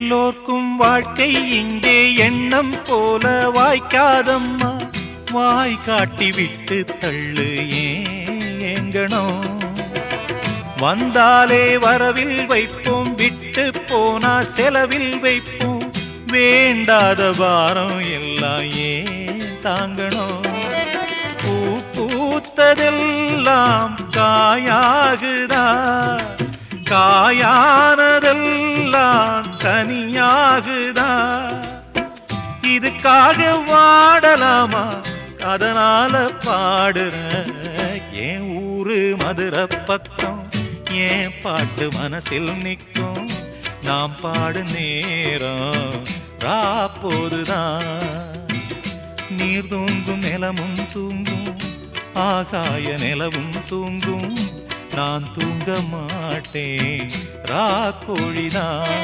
எல்லோர்க்கும் வாழ்க்கை இங்கே எண்ணம் போல வாய்க்காதம்மா. வாய் காட்டி விட்டு தள்ளு ஏங்கணும். வந்தாலே வரவில் வைப்போம், விட்டு போனா செலவில் வைப்போம். வேண்டாத பாரம் எல்லாம் ஏன் தாங்கணும். பூ பூத்ததெல்லாம் காயாகுதா, காயானதெல்லாம் தனியாகுதா. இதுக்காக வாடலாமா, அதனால பாடுற. என் ஊரு மதுரை பக்கம், என் பாட்டு மனசில் நிற்கும். நாம் பாடு நேரம் ராப்போதுதான். நீர் தூங்கும் நிலமும் தூங்கும், ஆகாய நிலவும் தூங்கும். நான் தூங்க மாட்டேன் ராக்கோழிதான்.